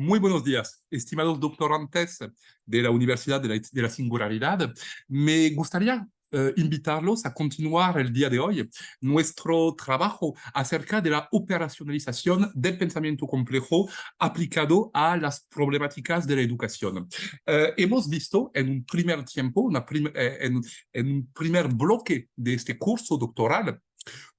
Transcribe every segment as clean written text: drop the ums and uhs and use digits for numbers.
Muy buenos días, estimados doctorantes de la Universidad de la Singularidad. Me gustaría invitarlos a continuar el día de hoy nuestro trabajo acerca de la operacionalización del pensamiento complejo aplicado a las problemáticas de la educación. Hemos visto en un primer tiempo, en un primer bloque de este curso doctoral,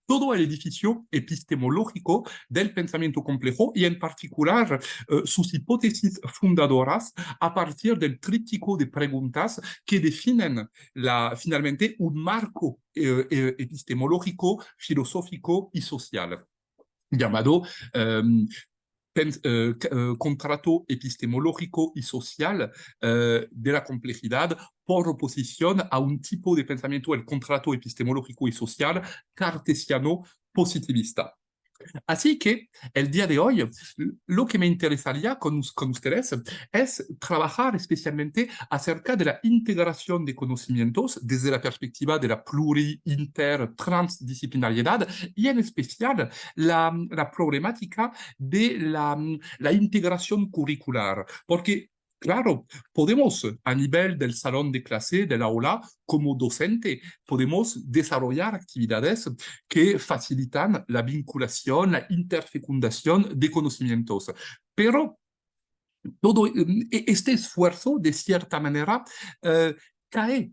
todo el edificio epistemológico del pensamiento complejo y en particular sus hipótesis fundadoras a partir del tríptico de preguntas que definen finalmente un marco epistemológico, filosófico y social llamado contrato epistemológico y social de la complejidad por oposición a un tipo de pensamiento, el contrato epistemológico y social cartesiano positivista. Así que el día de hoy, lo que me interesaría con ustedes es trabajar especialmente acerca de la integración de conocimientos desde la perspectiva de la transdisciplinariedad y en especial la problemática de la integración curricular, porque claro, podemos a nivel del salón de clase, del aula, como docente, podemos desarrollar actividades que facilitan la vinculación, la interfecundación de conocimientos. Pero todo este esfuerzo, de cierta manera, cae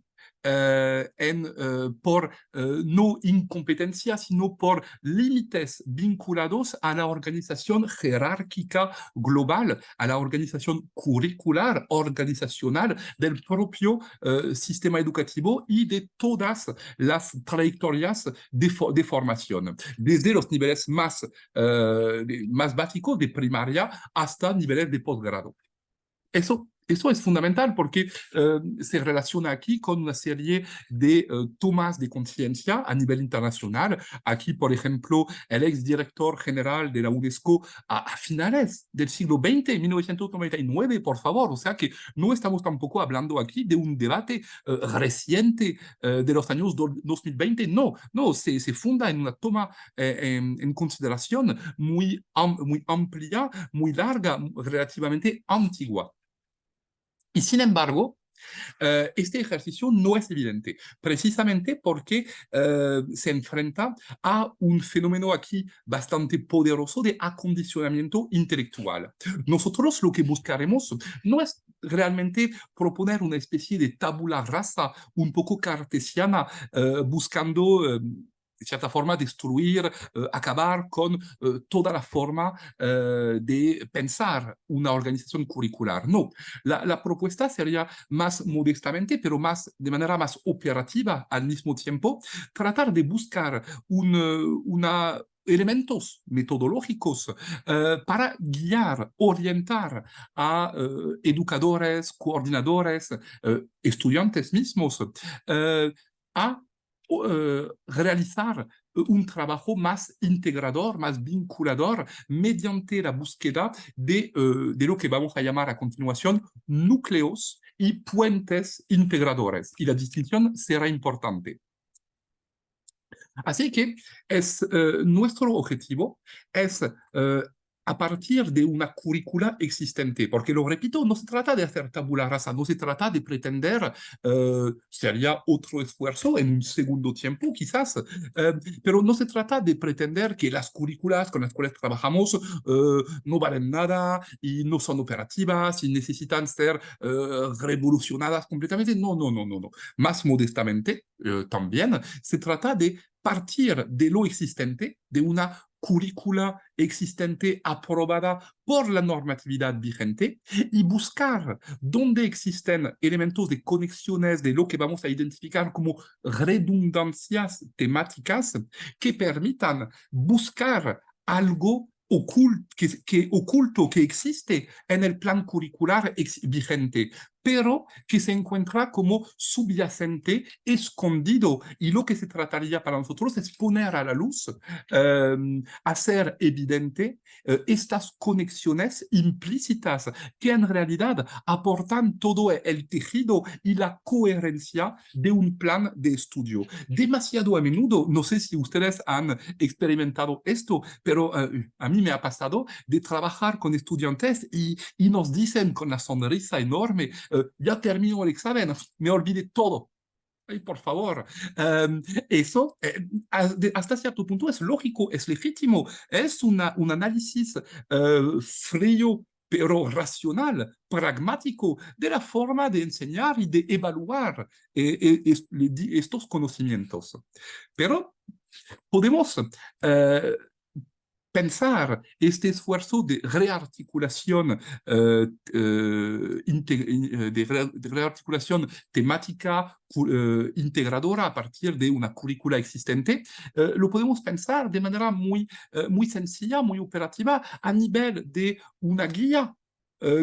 por no incompetencia, sino por límites vinculados a la organización jerárquica global, a la organización curricular, organizacional del propio sistema educativo y de todas las trayectorias de formación, desde los niveles más básicos de primaria hasta niveles de posgrado. Eso es fundamental porque se relaciona aquí con una serie de tomas de conciencia a nivel internacional. Aquí, por ejemplo, el exdirector general de la UNESCO a finales del siglo XX, 1999, por favor. O sea que no estamos tampoco hablando aquí de un debate reciente de los años 2020. No, no, se funda en una toma en consideración muy amplia, muy larga, relativamente antigua. Y sin embargo, este ejercicio no es evidente, precisamente porque se enfrenta a un fenómeno aquí bastante poderoso de acondicionamiento intelectual. Nosotros lo que buscaremos no es realmente proponer una especie de tabula rasa un poco cartesiana, buscando de cierta forma, destruir, acabar con toda la forma de pensar una organización curricular. No, la propuesta sería más modestamente, pero de manera más operativa al mismo tiempo, tratar de buscar elementos metodológicos para guiar, orientar a educadores, coordinadores, estudiantes mismos, a realizar un trabajo más integrador, más vinculador, mediante la búsqueda de lo que vamos a llamar a continuación núcleos y puentes integradores. Y la distinción será importante. Así que nuestro objetivo es a partir de una currícula existente, porque lo repito, no se trata de hacer tabula rasa, no se trata de pretender, sería otro esfuerzo en un segundo tiempo quizás, pero no se trata de pretender que las currículas con las cuales trabajamos no valen nada y no son operativas y necesitan ser revolucionadas completamente. No, no, no, no, no. Más modestamente, también se trata de partir de lo existente, de una currícula existente aprobada por la normatividad vigente y buscar dónde existen elementos de conexiones de lo que vamos a identificar como redundancias temáticas que permitan buscar algo oculto que existe en el plan curricular vigente, pero que se encuentra como subyacente, escondido. Y lo que se trataría para nosotros es poner a la luz, hacer evidente estas conexiones implícitas que en realidad aportan todo el tejido y la coherencia de un plan de estudio. Demasiado a menudo, no sé si ustedes han experimentado esto, pero a mí me ha pasado de trabajar con estudiantes y nos dicen con la sonrisa enorme, ya termino el examen, me olvidé todo. Ay, por favor, eso hasta cierto punto es lógico, es legítimo, es un análisis frío pero racional, pragmático, de la forma de enseñar y de evaluar estos conocimientos. Pero podemos pensar este esfuerzo de rearticulación, de rearticulación temática integradora a partir de una currícula existente, lo podemos pensar de manera muy sencilla, muy operativa, a nivel de una guía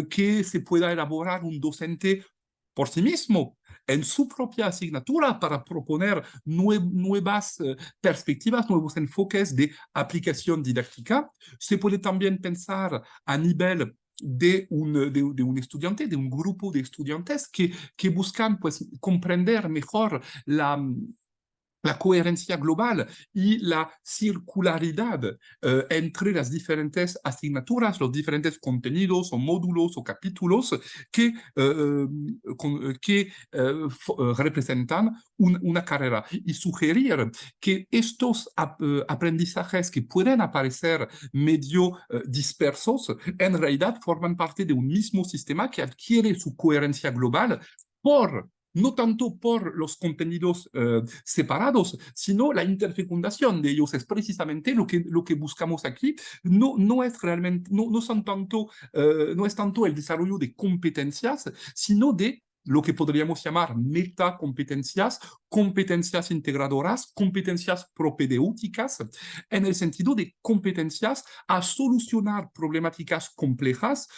que se pueda elaborar un docente por sí mismo, en su propia asignatura, para proponer nuevas perspectivas, nuevos enfoques de aplicación didáctica. Se puede también pensar a nivel de un estudiante, de un grupo de estudiantes que buscan pues, comprender mejor la coherencia global y la circularidad entre las diferentes asignaturas, los diferentes contenidos o módulos o capítulos que representan una carrera, y sugerir que estos aprendizajes que pueden aparecer medio dispersos, en realidad forman parte de un mismo sistema que adquiere su coherencia global no tanto por los contenidos separados, sino la interfecundación de ellos. Es precisamente lo que buscamos aquí. No es realmente, no es tanto el desarrollo de competencias, sino de lo que podríamos llamar metacompetencias, competencias integradoras, competencias propedéuticas, en el sentido de competencias a solucionar problemáticas complejas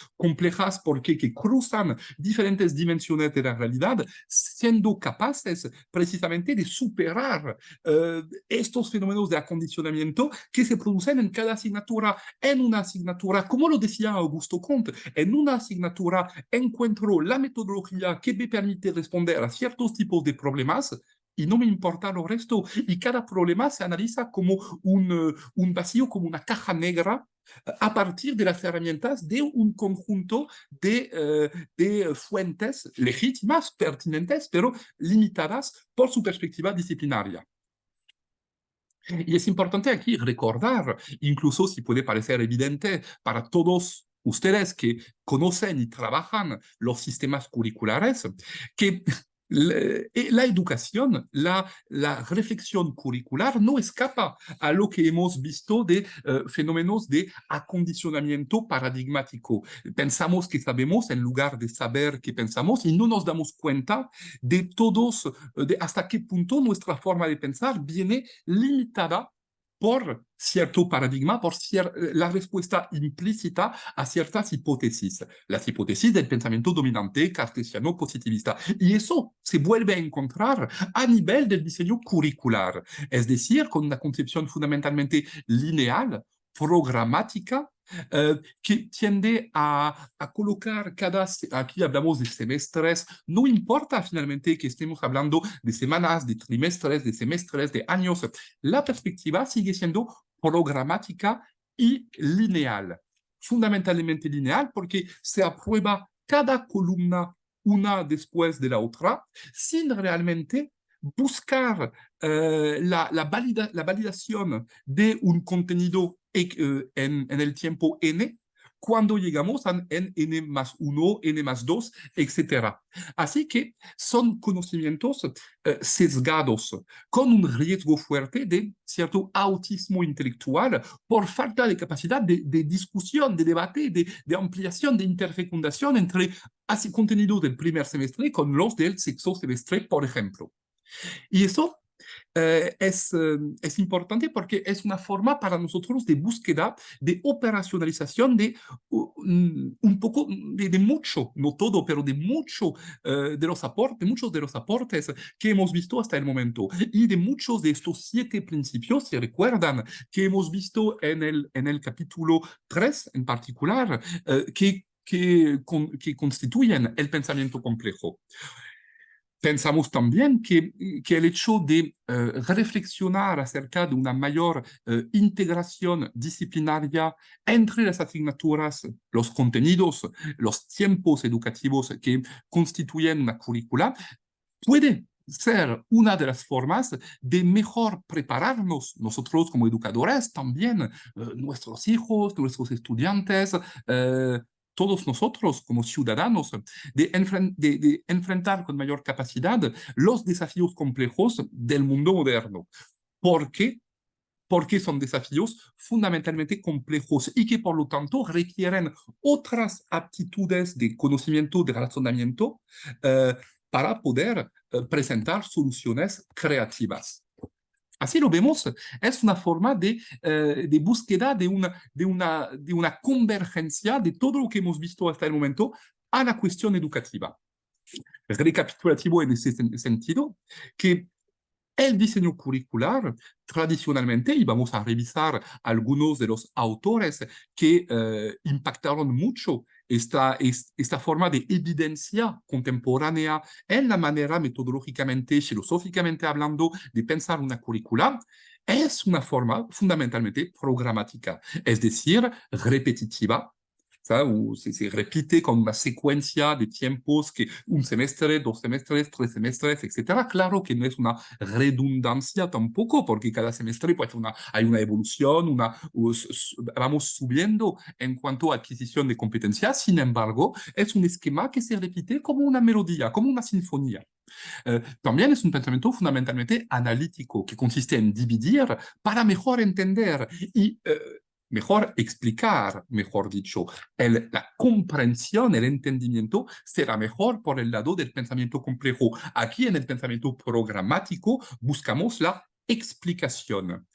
porque que cruzan diferentes dimensiones de la realidad, siendo capaces precisamente de superar estos fenómenos de acondicionamiento que se producen en cada asignatura. En una asignatura, como lo decía Augusto Comte, en una asignatura encuentro la metodología que me permite responder a ciertos tipos de problemas y no me importa lo resto. Y cada problema se analiza como un vacío, como una caja negra, a partir de las herramientas de un conjunto de fuentes legítimas, pertinentes, pero limitadas por su perspectiva disciplinaria. Y es importante aquí recordar, incluso si puede parecer evidente para todos ustedes que conocen y trabajan los sistemas curriculares, que la educación, la reflexión curricular no escapa a lo que hemos visto de fenómenos de acondicionamiento paradigmático. Pensamos que sabemos en lugar de saber que pensamos y no nos damos cuenta de todos, de hasta qué punto nuestra forma de pensar viene limitada por cierto paradigma, por la respuesta implícita a ciertas hipótesis. Las hipótesis del pensamiento dominante cartesiano positivista. Y eso se vuelve a encontrar a nivel del diseño curricular, es decir, con una concepción fundamentalmente lineal, programática, que tiende a colocar aquí hablamos de semestres, no importa finalmente que estemos hablando de semanas, de trimestres, de semestres, de años, la perspectiva sigue siendo programática y lineal, fundamentalmente lineal porque se aprueba cada columna una después de la otra, sin realmente buscar la validación de un contenido en el tiempo n, cuando llegamos en n+1, n+2, etc. Así que son conocimientos sesgados, con un riesgo fuerte de cierto autismo intelectual por falta de capacidad de discusión, de debate, de ampliación, de interfecundación entre contenidos del primer semestre con los del sexto semestre, por ejemplo. Y eso es importante porque es una forma para nosotros de búsqueda, de operacionalización de un poco, de mucho, no todo, pero de mucho de los aportes, muchos de los aportes que hemos visto hasta el momento y de muchos de estos 7 principios, si recuerdan, que hemos visto en el capítulo 3 en particular, que constituyen el pensamiento complejo. Pensamos también que el hecho de reflexionar acerca de una mayor integración disciplinaria entre las asignaturas, los contenidos, los tiempos educativos que constituyen una currícula, puede ser una de las formas de mejor prepararnos nosotros como educadores, también nuestros hijos, nuestros estudiantes, todos nosotros como ciudadanos, de enfrentar con mayor capacidad los desafíos complejos del mundo moderno. ¿Por qué? Porque son desafíos fundamentalmente complejos y que por lo tanto requieren otras aptitudes de conocimiento, de razonamiento, para poder presentar soluciones creativas. Así lo vemos, es una forma de búsqueda de una convergencia de todo lo que hemos visto hasta el momento a la cuestión educativa. Recapitulativo en ese sentido, que el diseño curricular, tradicionalmente, y vamos a revisar algunos de los autores que impactaron mucho esta forma de evidencia contemporánea en la manera metodológicamente, filosóficamente hablando, de pensar una currícula, es una forma fundamentalmente programática, es decir, repetitiva, se repite con una secuencia de tiempos que un semestre, 2 semestres, 3 semestres, etc. Claro que no es una redundancia tampoco, porque cada semestre pues, hay una evolución, vamos subiendo en cuanto a adquisición de competencias. Sin embargo, es un esquema que se repite como una melodía, como una sinfonía. También es un pensamiento fundamentalmente analítico, que consiste en dividir para mejor entender y mejor explicar, mejor dicho. La comprensión, el entendimiento será mejor por el lado del pensamiento complejo. Aquí en el pensamiento programático buscamos la explicación,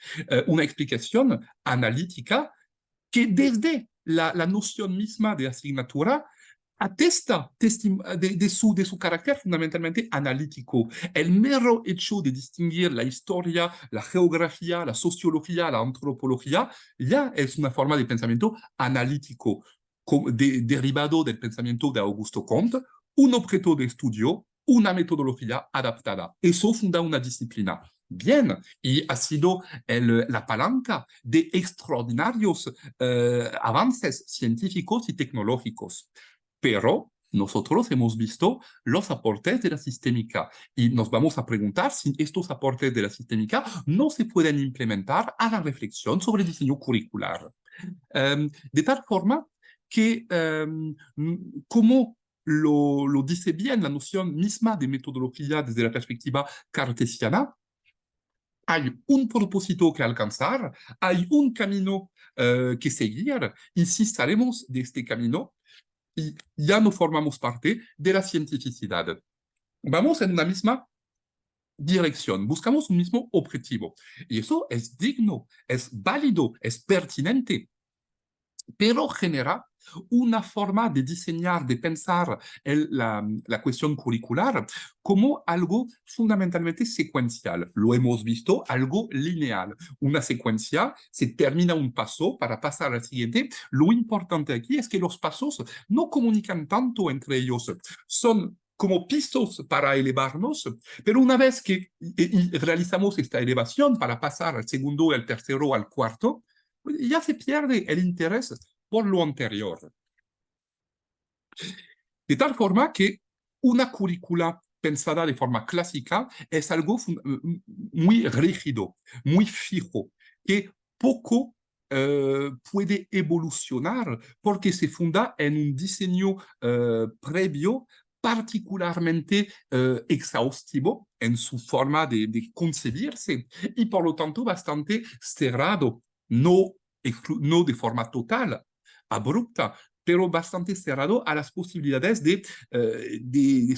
una explicación analítica que desde la noción misma de asignatura atesta de su carácter fundamentalmente analítico. El mero hecho de distinguir la historia, la geografía, la sociología, la antropología, ya es una forma de pensamiento analítico, derivado del pensamiento de Augusto Comte, un objeto de estudio, una metodología adaptada. Eso funda una disciplina. Bien, y ha sido la palanca de extraordinarios avances científicos y tecnológicos. Pero nosotros hemos visto los aportes de la sistémica y nos vamos a preguntar si estos aportes de la sistémica no se pueden implementar a la reflexión sobre el diseño curricular. De tal forma que, como lo dice bien la noción misma de metodología desde la perspectiva cartesiana, hay un propósito que alcanzar, hay un camino que seguir, y si salimos de este camino, y ya no formamos parte de la cientificidad. Vamos en una misma dirección, buscamos un mismo objetivo. Y eso es digno, es válido, es pertinente, pero genera una forma de diseñar, de pensar la cuestión curricular como algo fundamentalmente secuencial. Lo hemos visto, algo lineal. Una secuencia, se termina un paso para pasar al siguiente. Lo importante aquí es que los pasos no comunican tanto entre ellos. Son como pisos para elevarnos, pero una vez que realizamos esta elevación para pasar al segundo, al tercero, al cuarto, ya se pierde el interés por lo anterior. De tal forma que una currícula pensada de forma clásica es algo muy rígido, muy fijo, que poco puede evolucionar porque se funda en un diseño previo particularmente exhaustivo en su forma de concebirse y por lo tanto bastante cerrado, no de forma total, abrupta, pero bastante cerrado a las posibilidades de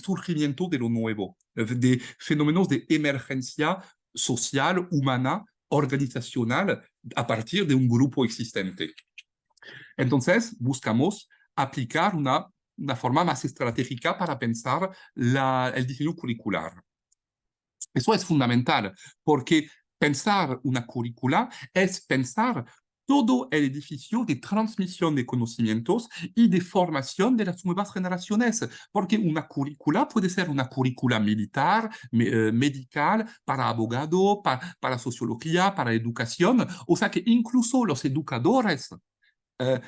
surgimiento de lo nuevo, de fenómenos de emergencia social, humana, organizacional, a partir de un grupo existente. Entonces, buscamos aplicar una forma más estratégica para pensar el diseño curricular. Eso es fundamental, porque pensar una currícula es pensar todo el edificio de transmisión de conocimientos y de formación de las nuevas generaciones, porque una currícula puede ser una currícula militar, medical, para abogado, para sociología, para educación, o sea que incluso los educadores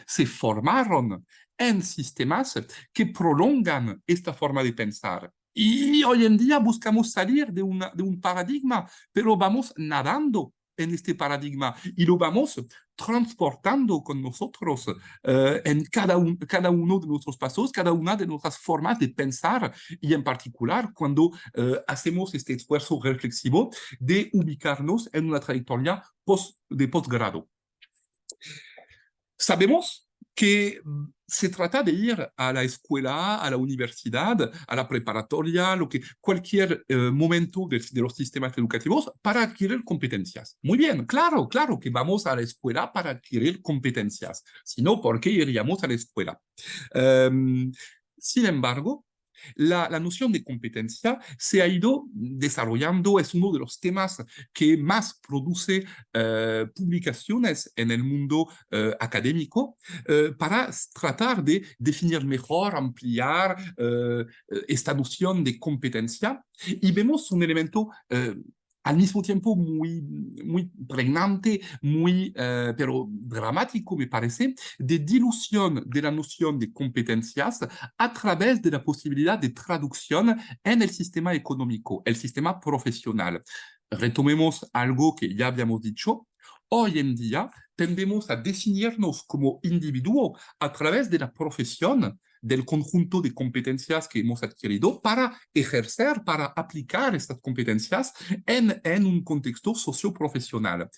se formaron en sistemas que prolongan esta forma de pensar. Y hoy en día buscamos salir de un paradigma, pero vamos nadando en este paradigma y lo vamos transportando con nosotros en cada uno de nuestros pasos, cada una de nuestras formas de pensar y en particular cuando hacemos este esfuerzo reflexivo de ubicarnos en una trayectoria de posgrado. Sabemos que se trata de ir a la escuela, a la universidad, a la preparatoria, cualquier momento de los sistemas educativos para adquirir competencias. Muy bien, claro que vamos a la escuela para adquirir competencias. Si no, ¿por qué iríamos a la escuela? Sin embargo, la noción de competencia se ha ido desarrollando, es uno de los temas que más produce publicaciones en el mundo académico para tratar de definir mejor, ampliar esta noción de competencia y vemos un elemento al mismo tiempo muy pregnante, pero dramático, me parece, de dilución de la noción de competencias a través de la posibilidad de traducción en el sistema económico, el sistema profesional. Retomemos algo que ya habíamos dicho. Hoy en día tendemos a definirnos como individuo a través de la profesión, del conjunto de competencias que hemos adquirido para ejercer, para aplicar estas competencias en un contexto socioprofesional.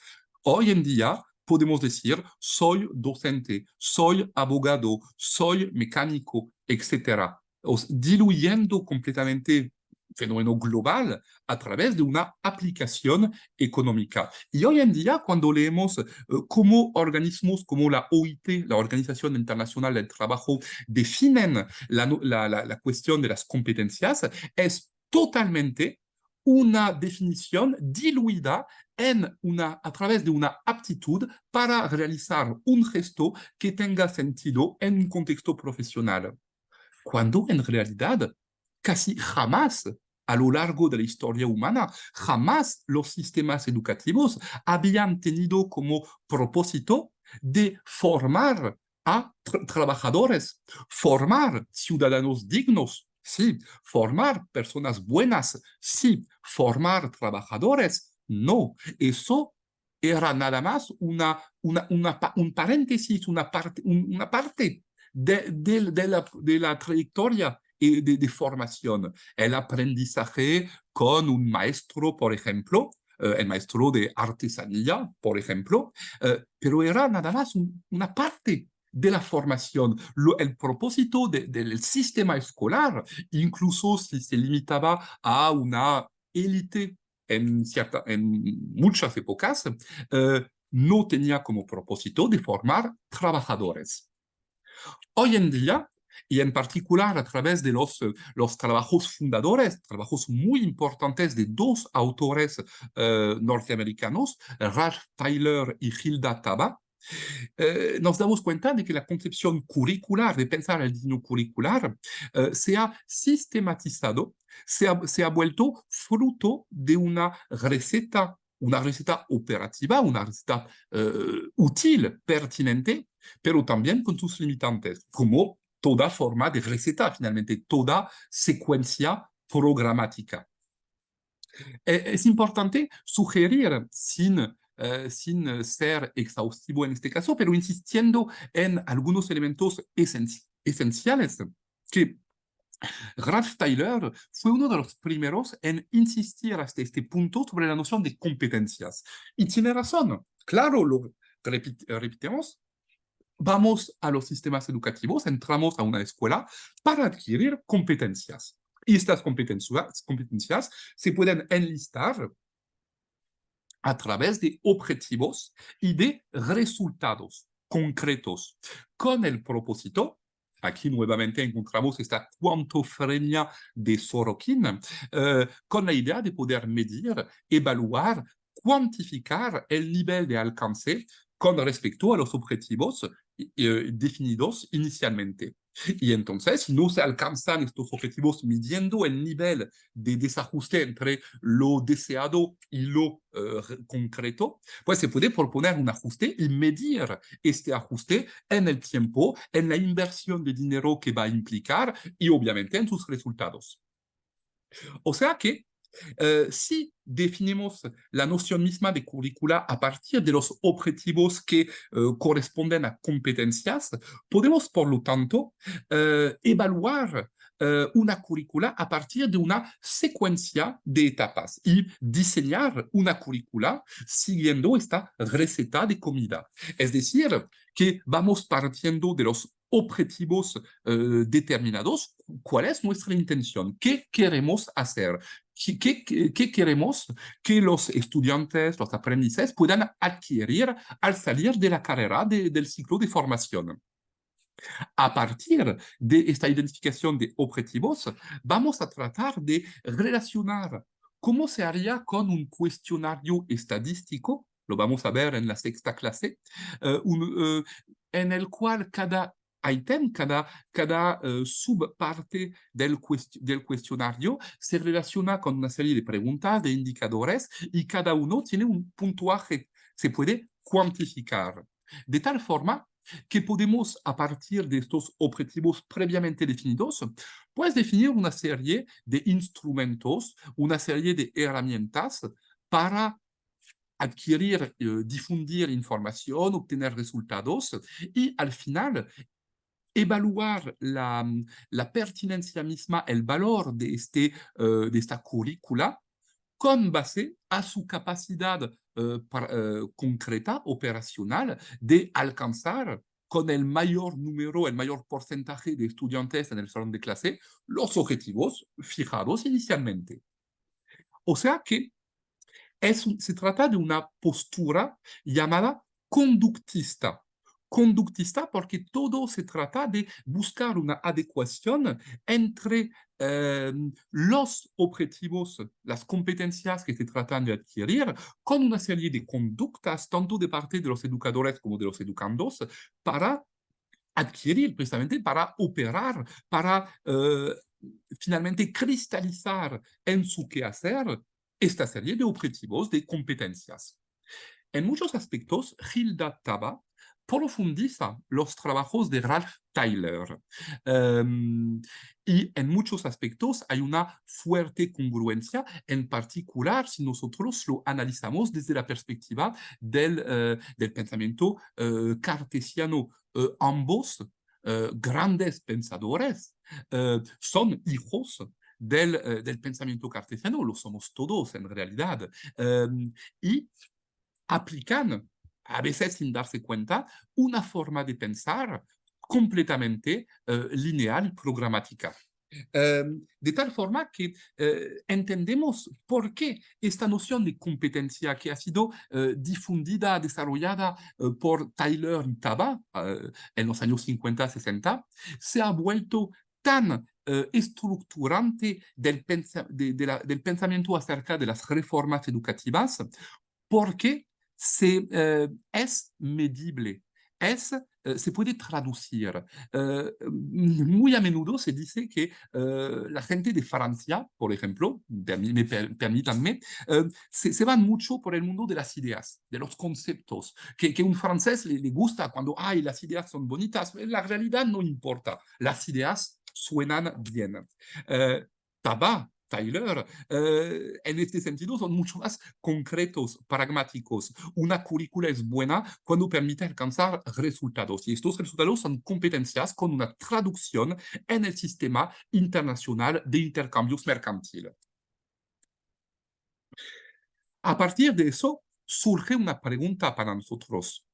Hoy en día podemos decir, soy docente, soy abogado, soy mecánico, etcétera, diluyendo completamente fenómeno global a través de una aplicación económica. Y hoy en día, cuando leemos cómo organismos como la OIT, la Organización Internacional del Trabajo, definen la cuestión de las competencias, es totalmente una definición diluida a través de una aptitud para realizar un gesto que tenga sentido en un contexto profesional. Cuando en realidad casi jamás a lo largo de la historia humana, jamás los sistemas educativos habían tenido como propósito de formar a trabajadores, formar ciudadanos dignos, sí, formar personas buenas, sí, formar trabajadores, no. Eso era nada más un paréntesis, una parte de la trayectoria de formación. El aprendizaje con un maestro, por ejemplo, el maestro de artesanía, por ejemplo, pero era nada más una parte de la formación. El propósito del sistema escolar, incluso si se limitaba a una élite en muchas épocas, no tenía como propósito de formar trabajadores. Hoy en día, y en particular a través de los trabajos fundadores, trabajos muy importantes de dos autores norteamericanos, Ralph Tyler y Hilda Taba, nos damos cuenta de que la concepción curricular, de pensar el diseño curricular, se ha sistematizado, se ha vuelto fruto de una receta operativa, una receta útil, pertinente, pero también con sus limitantes, como toda forma de receta, finalmente, toda secuencia programática. Es importante sugerir, sin ser exhaustivo en este caso, pero insistiendo en algunos elementos esenciales que Ralph Tyler fue uno de los primeros en insistir hasta este punto sobre la noción de competencias. Y tiene razón, claro, lo repetimos, vamos a los sistemas educativos, entramos a una escuela para adquirir competencias. Y estas competencias se pueden enlistar a través de objetivos y de resultados concretos, con el propósito. Aquí nuevamente encontramos esta cuantofrenia de Sorokin, con la idea de poder medir, evaluar, cuantificar el nivel de alcance con respecto a los objetivos definidos inicialmente. Y entonces, si no se alcanzan estos objetivos midiendo el nivel de desajuste entre lo deseado y lo concreto, pues se puede proponer un ajuste y medir este ajuste en el tiempo, en la inversión de dinero que va a implicar y obviamente en sus resultados. O sea que si definimos la noción misma de currícula a partir de los objetivos que corresponden a competencias, podemos, por lo tanto, evaluar una currícula a partir de una secuencia de etapas y diseñar una currícula siguiendo esta receta de comida. Es decir, que vamos partiendo de los objetivos determinados, cuál es nuestra intención, qué queremos hacer, qué queremos que los estudiantes, los aprendices puedan adquirir al salir de la carrera del ciclo de formación. A partir de esta identificación de objetivos, vamos a tratar de relacionar cómo se haría con un cuestionario estadístico, lo vamos a ver en la sexta clase, en el cual cada ítem, cada subparte del cuestionario se relaciona con una serie de preguntas, de indicadores, y cada uno tiene un puntuaje, se puede cuantificar. De tal forma que podemos, a partir de estos objetivos previamente definidos, pues definir una serie de instrumentos, una serie de herramientas para adquirir, difundir información, obtener resultados y al final evaluar la pertinencia misma, el valor de esta currícula con base a su capacidad concreta, operacional, de alcanzar con el mayor número, el mayor porcentaje de estudiantes en el salón de clase, los objetivos fijados inicialmente. O sea que se trata de una postura llamada conductista. Conductista porque todo se trata de buscar una adecuación entre los objetivos, las competencias que se tratan de adquirir, con una serie de conductas, tanto de parte de los educadores como de los educandos, para adquirir, precisamente para operar, para finalmente cristalizar en su quehacer esta serie de objetivos, de competencias. En muchos aspectos, Hilda Taba profundiza los trabajos de Ralph Tyler. Y en muchos aspectos hay una fuerte congruencia, en particular si nosotros lo analizamos desde la perspectiva del pensamiento cartesiano. Ambos grandes pensadores son hijos del pensamiento cartesiano, lo somos todos en realidad, y aplican, a veces sin darse cuenta, una forma de pensar completamente lineal y programática. De tal forma que entendemos por qué esta noción de competencia que ha sido difundida, desarrollada por Tyler y Taba en los años 50-60, se ha vuelto tan estructurante del pensamiento acerca de las reformas educativas, porque es medible, se puede traducir. Muy a menudo se dice que la gente de Francia, por ejemplo, permítanme, se van mucho por el mundo de las ideas, de los conceptos, que un francés le gusta cuando las ideas son bonitas. La realidad no importa, las ideas suenan bien. Tyler, en este sentido son mucho más concretos, pragmáticos. Una currícula es buena cuando permite alcanzar resultados y estos resultados son competencias con una traducción en el sistema internacional de intercambios mercantiles. A partir de eso surge una pregunta para nosotros.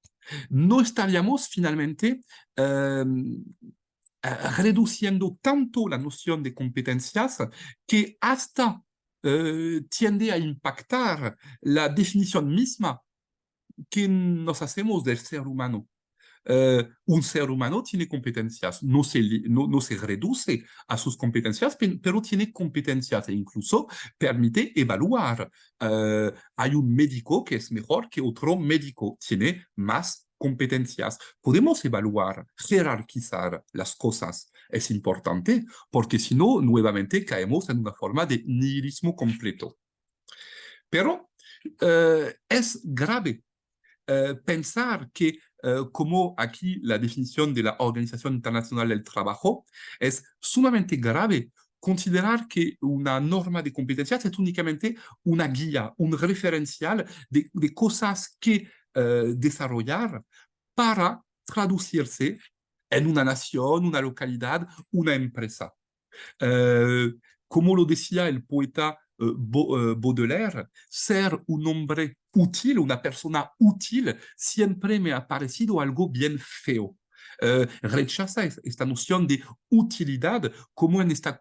¿No estaríamos finalmente reduciendo tanto la noción de competencias que hasta tiende a impactar la definición misma que nos hacemos del ser humano. Un ser humano tiene competencias, no se reduce a sus competencias, pero tiene competencias e incluso permite evaluar. Hay un médico que es mejor que otro médico, tiene más competencias. Podemos evaluar, jerarquizar las cosas. Es importante porque si no, nuevamente caemos en una forma de nihilismo completo. Pero es grave pensar que, como aquí la definición de la Organización Internacional del Trabajo, es sumamente grave considerar que una norma de competencias es únicamente una guía, un referencial de cosas que desarrollar para traducirse en una nación, una localidad, una empresa. Eh, Como lo decía el poeta Baudelaire, ser un hombre útil, una persona útil, siempre me ha parecido algo bien feo. Rechaza esta noción de utilidad como en esta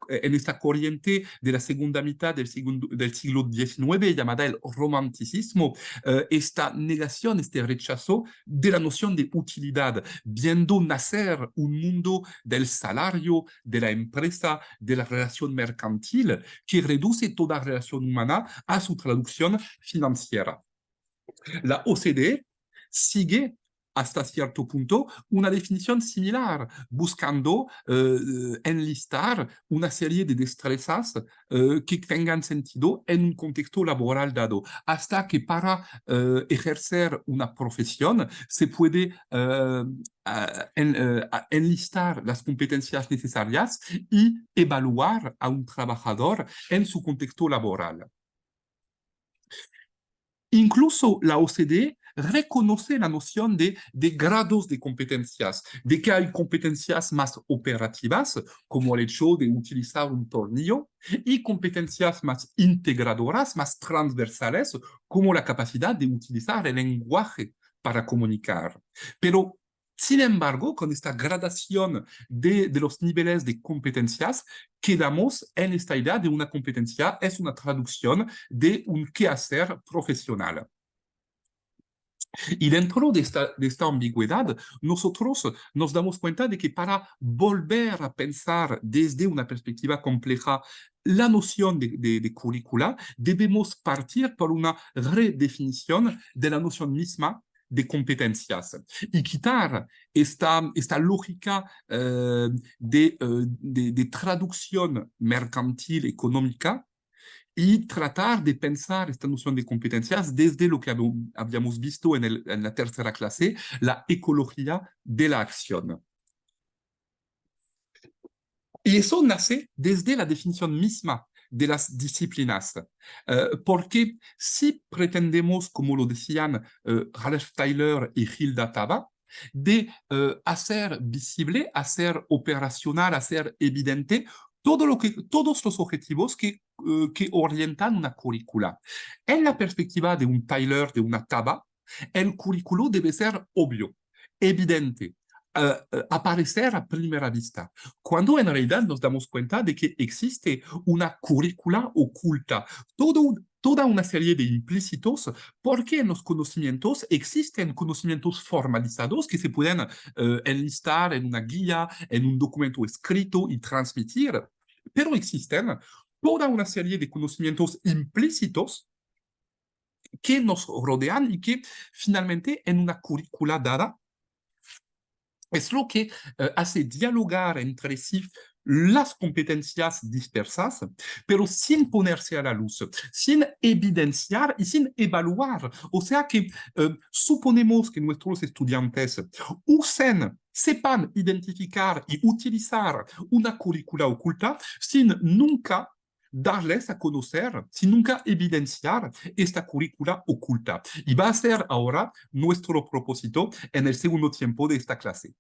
corriente de la segunda mitad del siglo XIX llamada el romanticismo, esta negación, este rechazo de la noción de utilidad, viendo nacer un mundo del salario, de la empresa, de la relación mercantil, que reduce toda relación humana a su traducción financiera. La OCDE sigue hasta cierto punto una definición similar, buscando enlistar una serie de destrezas que tengan sentido en un contexto laboral dado, hasta que para ejercer una profesión se puede enlistar las competencias necesarias y evaluar a un trabajador en su contexto laboral. Incluso la OCDE reconoce la noción de grados de competencias, de que hay competencias más operativas, como el hecho de utilizar un tornillo, y competencias más integradoras, más transversales, como la capacidad de utilizar el lenguaje para comunicar. Pero sin embargo, con esta gradación de los niveles de competencias, quedamos en esta idea de una competencia es una traducción de un quehacer profesional. Y dentro de esta ambigüedad, nosotros nos damos cuenta de que para volver a pensar desde una perspectiva compleja la noción de currícula, debemos partir por una redefinición de la noción misma de competencias y quitar esta lógica de traducción mercantil económica y tratar de pensar esta noción de competencias desde lo que habíamos visto en la tercera clase, la ecología de la acción. Y eso nace desde la definición misma de las disciplinas, porque si pretendemos, como lo decían Ralph Tyler y Hilda Taba, de hacer visible, hacer operacional, hacer evidente todos los objetivos que orientan una currícula. En la perspectiva de un Tyler, de una Taba, el currículo debe ser obvio, evidente, aparecer a primera vista, cuando en realidad nos damos cuenta de que existe una currícula oculta, toda una serie de implícitos, porque en los conocimientos existen conocimientos formalizados que se pueden enlistar en una guía, en un documento escrito y transmitir, pero existen toda una serie de conocimientos implícitos que nos rodean y que finalmente en una currícula dada es lo que hace dialogar entre sí las competencias dispersas, pero sin ponerse a la luz, sin evidenciar y sin evaluar. O sea que suponemos que nuestros estudiantes sepan identificar y utilizar una currícula oculta sin nunca darles a conocer, sin nunca evidenciar esta currícula oculta. Y va a ser ahora nuestro propósito en el segundo tiempo de esta clase.